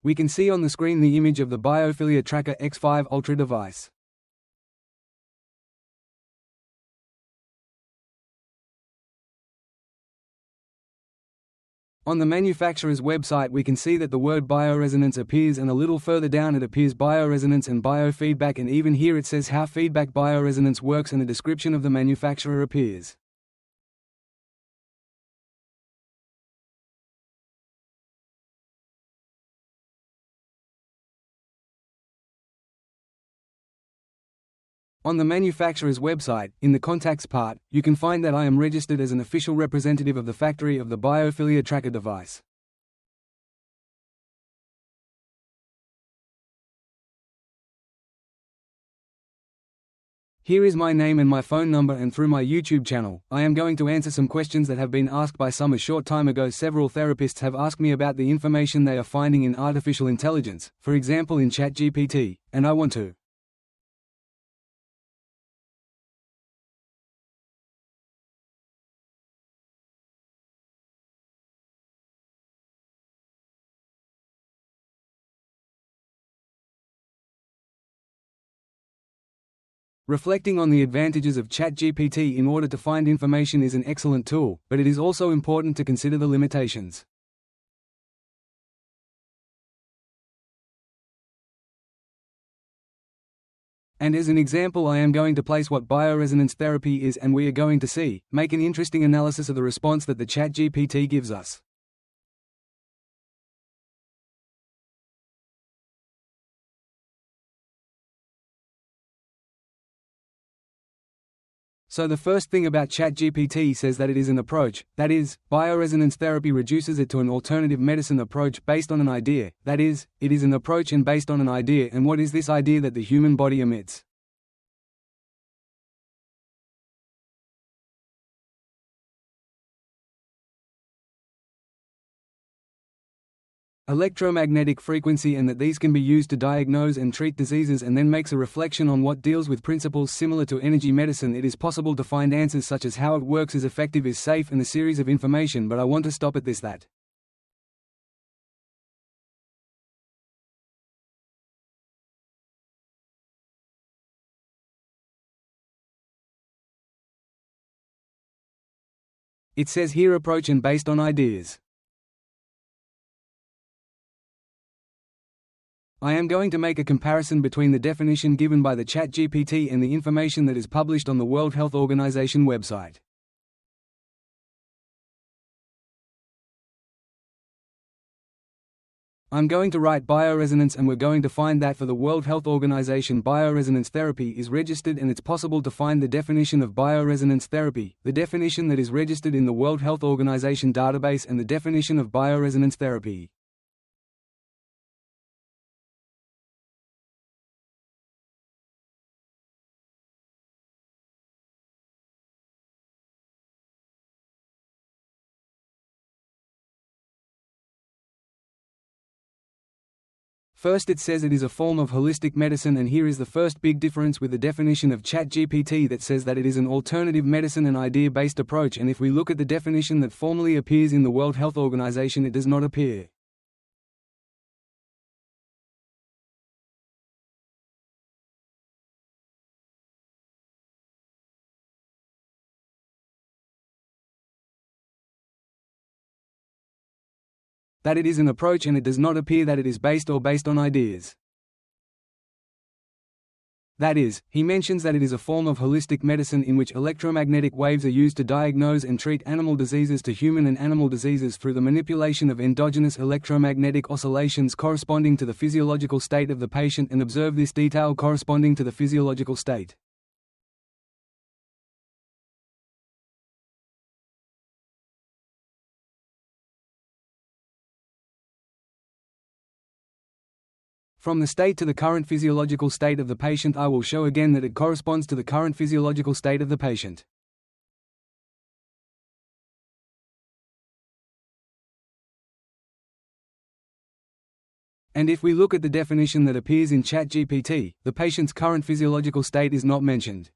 We can see on the screen the image of the Biophilia Tracker X5 Ultra device. On the manufacturer's website we can see that the word Bioresonance appears, and a little further down it appears Bioresonance and Biofeedback, and even here it says how feedback Bioresonance works and a description of the manufacturer appears. On the manufacturer's website, in the contacts part, you can find that I am registered as an official representative of the factory of the Biophilia Tracker device. Here is my name and my phone number, and through my YouTube channel, I am going to answer some questions that have been asked by some. A short time ago several therapists have asked me about the information they are finding in artificial intelligence, for example in ChatGPT, and I want to Reflecting on the advantages of ChatGPT in order to find information is an excellent tool, but it is also important to consider the limitations. And as an example I am going to place what bioresonance therapy is, and we are going to make an interesting analysis of the response that the ChatGPT gives us. So the first thing about ChatGPT says that it is an approach, that is, bioresonance therapy reduces it to an alternative medicine approach based on an idea, that is, it is an approach and based on an idea. And what is this idea that the human body emits? Electromagnetic frequency, and that these can be used to diagnose and treat diseases, and then makes a reflection on what deals with principles similar to energy medicine. It is possible to find answers such as how it works, is effective, is safe, and a series of information, but I want to stop at this that. It says here approach and based on ideas. I am going to make a comparison between the definition given by the ChatGPT and the information that is published on the World Health Organization website. I'm going to write bioresonance, and we're going to find that for the World Health Organization bioresonance therapy is registered, and it's possible to find the definition of bioresonance therapy, the definition that is registered in the World Health Organization database, and the definition of bioresonance therapy. First it says it is a form of holistic medicine, and here is the first big difference with the definition of ChatGPT that says that it is an alternative medicine and idea-based approach, and if we look at the definition that formally appears in the World Health Organization, it does not appear. That it is an approach, and it does not appear that it is based on ideas. That is, he mentions that it is a form of holistic medicine in which electromagnetic waves are used to diagnose and treat animal diseases to human and animal diseases through the manipulation of endogenous electromagnetic oscillations corresponding to the physiological state of the patient, and observe this detail corresponding to the physiological state. From the state to the current physiological state of the patient, I will show again that it corresponds to the current physiological state of the patient. And if we look at the definition that appears in ChatGPT, the patient's current physiological state is not mentioned.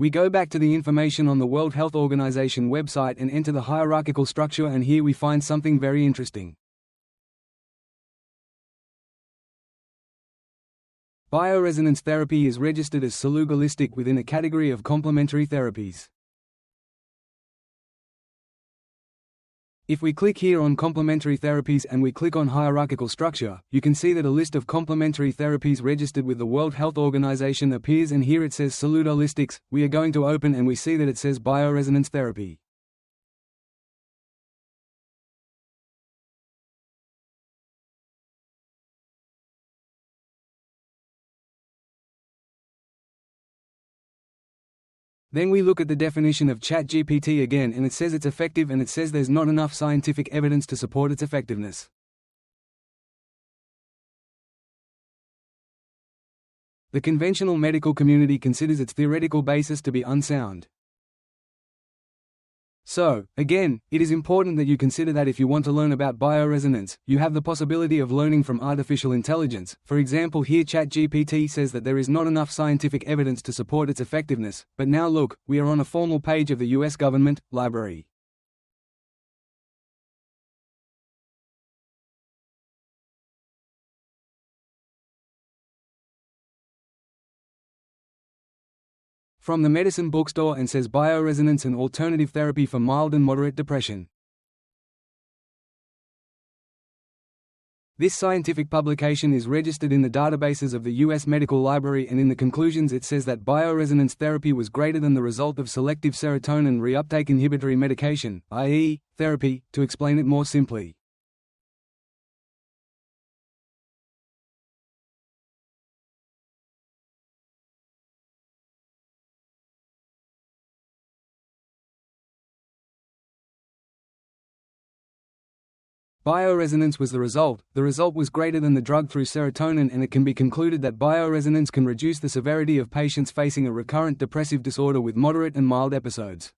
We go back to the information on the World Health Organization website and enter the hierarchical structure, and here we find something very interesting. Bioresonance therapy is registered as solubilistic within a category of complementary therapies. If we click here on complementary therapies and we click on hierarchical structure, you can see that a list of complementary therapies registered with the World Health Organization appears, and here it says soludolistics. We are going to open and we see that it says bioresonance therapy. Then we look at the definition of ChatGPT again, and it says it's effective, and it says there's not enough scientific evidence to support its effectiveness. The conventional medical community considers its theoretical basis to be unsound. So, again, it is important that you consider that if you want to learn about bioresonance, you have the possibility of learning from artificial intelligence. For example, here ChatGPT says that there is not enough scientific evidence to support its effectiveness, but now look, we are on a formal page of the US government library. From the medicine bookstore, and says Bioresonance, an alternative therapy for mild and moderate depression. This scientific publication is registered in the databases of the US Medical Library, and in the conclusions it says that bioresonance therapy was greater than the result of selective serotonin reuptake inhibitory medication, i.e., therapy, to explain it more simply. Bioresonance was the result was greater than the drug through serotonin, and it can be concluded that bioresonance can reduce the severity of patients facing a recurrent depressive disorder with moderate and mild episodes.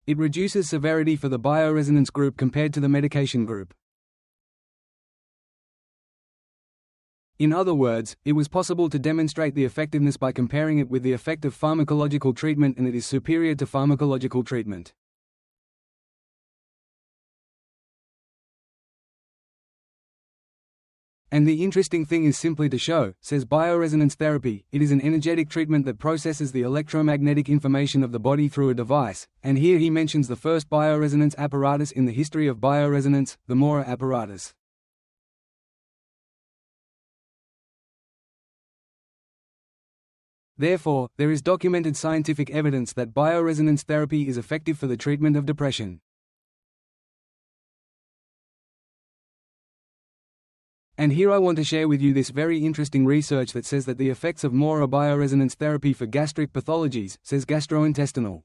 It reduces severity for the bioresonance group compared to the medication group. In other words, it was possible to demonstrate the effectiveness by comparing it with the effect of pharmacological treatment, and it is superior to pharmacological treatment. And the interesting thing is simply to show, says bioresonance therapy, it is an energetic treatment that processes the electromagnetic information of the body through a device, and here he mentions the first bioresonance apparatus in the history of bioresonance, the Mora apparatus. Therefore, there is documented scientific evidence that bioresonance therapy is effective for the treatment of depression. And here I want to share with you this very interesting research that says that the effects of Mora bioresonance therapy for gastric pathologies, says gastrointestinal.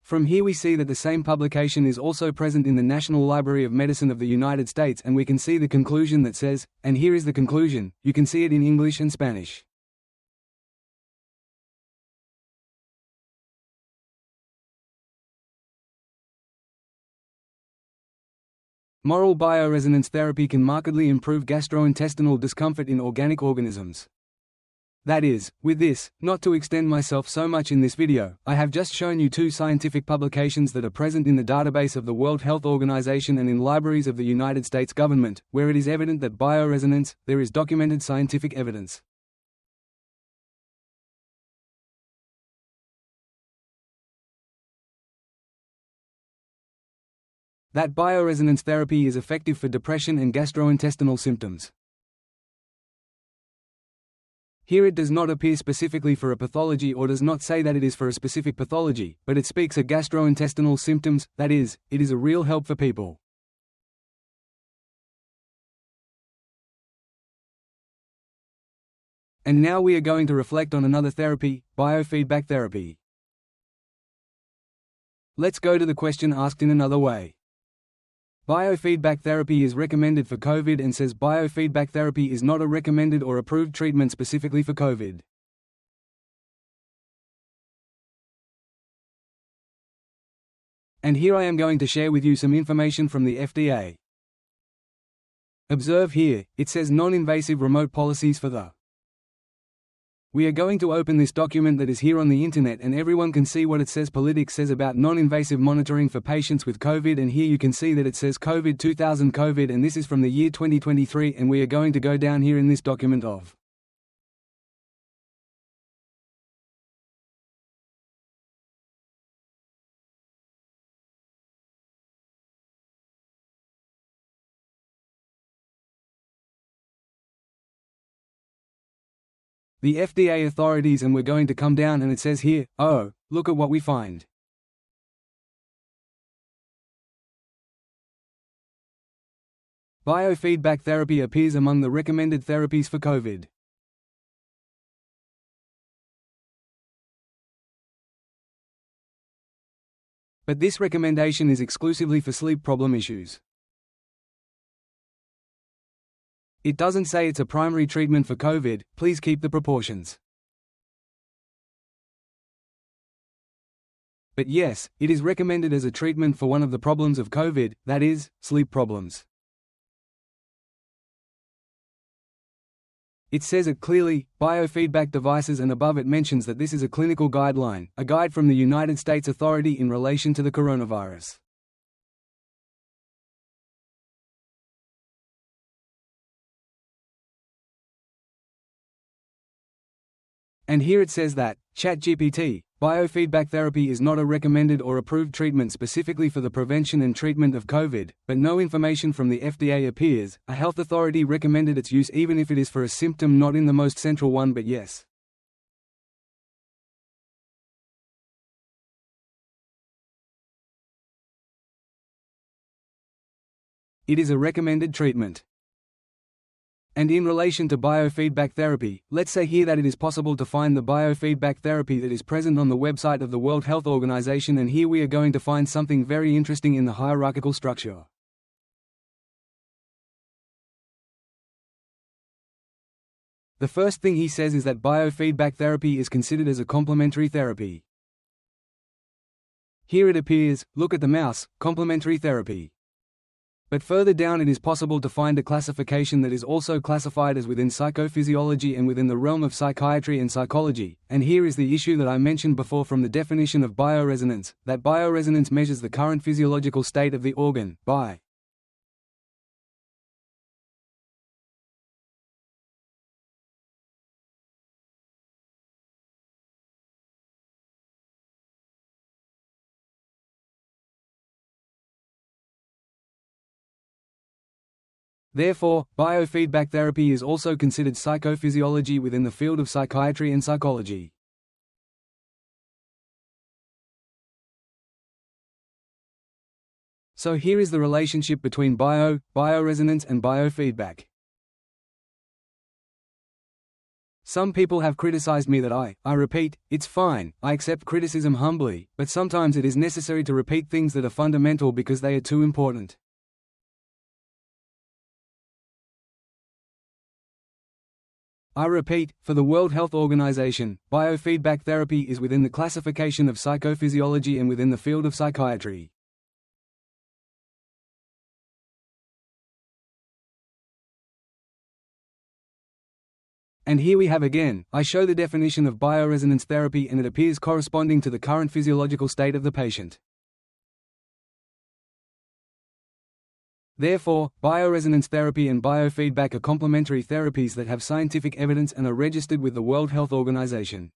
From here we see that the same publication is also present in the National Library of Medicine of the United States, and we can see the conclusion that says, and here is the conclusion, you can see it in English and Spanish. Moral bioresonance therapy can markedly improve gastrointestinal discomfort in organic organisms. That is, with this, not to extend myself so much in this video, I have just shown you two scientific publications that are present in the database of the World Health Organization and in libraries of the United States government, where it is evident that bioresonance, there is documented scientific evidence. That bioresonance therapy is effective for depression and gastrointestinal symptoms. Here it does not appear specifically for a pathology or does not say that it is for a specific pathology, but it speaks of gastrointestinal symptoms, that is, it is a real help for people. And now we are going to reflect on another therapy, biofeedback therapy. Let's go to the question asked in another way. Biofeedback therapy is recommended for COVID and says biofeedback therapy is not a recommended or approved treatment specifically for COVID. And here I am going to share with you some information from the FDA. Observe here, it says non-invasive remote policies for the. We are going to open this document that is here on the internet and everyone can see what it says. Politics says about non-invasive monitoring for patients with COVID, and here you can see that it says COVID 2000 COVID, and this is from the year 2023, and we are going to go down here in this document of. The FDA authorities, and we're going to come down and it says here, oh, look at what we find. Biofeedback therapy appears among the recommended therapies for COVID. But this recommendation is exclusively for sleep problem issues. It doesn't say it's a primary treatment for COVID. Please keep the proportions. But yes, it is recommended as a treatment for one of the problems of COVID, that is, sleep problems. It says it clearly, biofeedback devices, and above it mentions that this is a clinical guideline, a guide from the United States Authority in relation to the coronavirus. And here it says that, CHATGPT, biofeedback therapy is not a recommended or approved treatment specifically for the prevention and treatment of COVID, but no information from the FDA appears. A health authority recommended its use even if it is for a symptom not in the most central one, but yes. It is a recommended treatment. And in relation to biofeedback therapy, let's say here that it is possible to find the biofeedback therapy that is present on the website of the World Health Organization, and here we are going to find something very interesting in the hierarchical structure. The first thing he says is that biofeedback therapy is considered as a complementary therapy. Here it appears, look at the mouse, complementary therapy. But further down it is possible to find a classification that is also classified as within psychophysiology and within the realm of psychiatry and psychology, and here is the issue that I mentioned before from the definition of bioresonance, that bioresonance measures the current physiological state of the organ, by Therefore, biofeedback therapy is also considered psychophysiology within the field of psychiatry and psychology. So here is the relationship between bioresonance and biofeedback. Some people have criticized me that I repeat, it's fine, I accept criticism humbly, but sometimes it is necessary to repeat things that are fundamental because they are too important. I repeat, for the World Health Organization, biofeedback therapy is within the classification of psychophysiology and within the field of psychiatry. And here we have again, I show the definition of bioresonance therapy and it appears corresponding to the current physiological state of the patient. Therefore, bioresonance therapy and biofeedback are complementary therapies that have scientific evidence and are registered with the World Health Organization.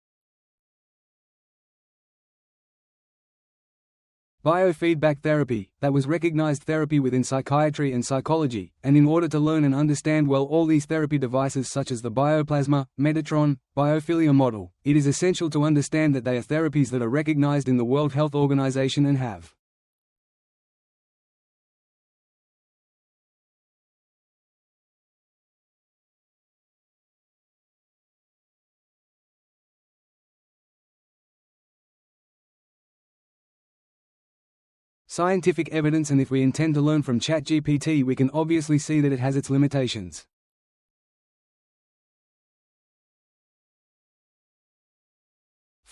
Biofeedback therapy, that was recognized therapy within psychiatry and psychology, and in order to learn and understand well all these therapy devices such as the Bioplasm, metatron, Biophilia model, it is essential to understand that they are therapies that are recognized in the World Health Organization and have scientific evidence, and if we intend to learn from ChatGPT, we can obviously see that it has its limitations.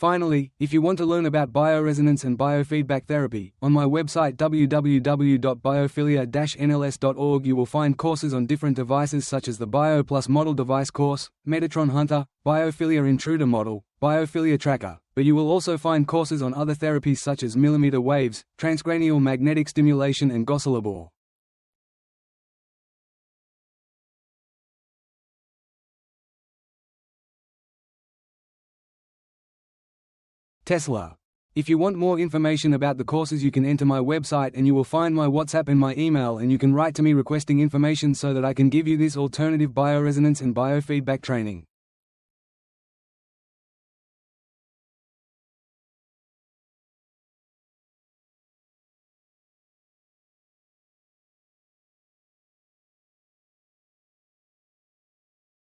Finally, if you want to learn about bioresonance and biofeedback therapy, on my website www.biophilia-nls.org you will find courses on different devices such as the Bioplasm Model Device Course, Metatron Hunter, Biophilia Intruder Model, Biophilia Tracker, but you will also find courses on other therapies such as millimeter waves, transcranial magnetic stimulation and gossyllabor. Tesla. If you want more information about the courses, you can enter my website and you will find my WhatsApp and my email, and you can write to me requesting information so that I can give you this alternative bioresonance and biofeedback training.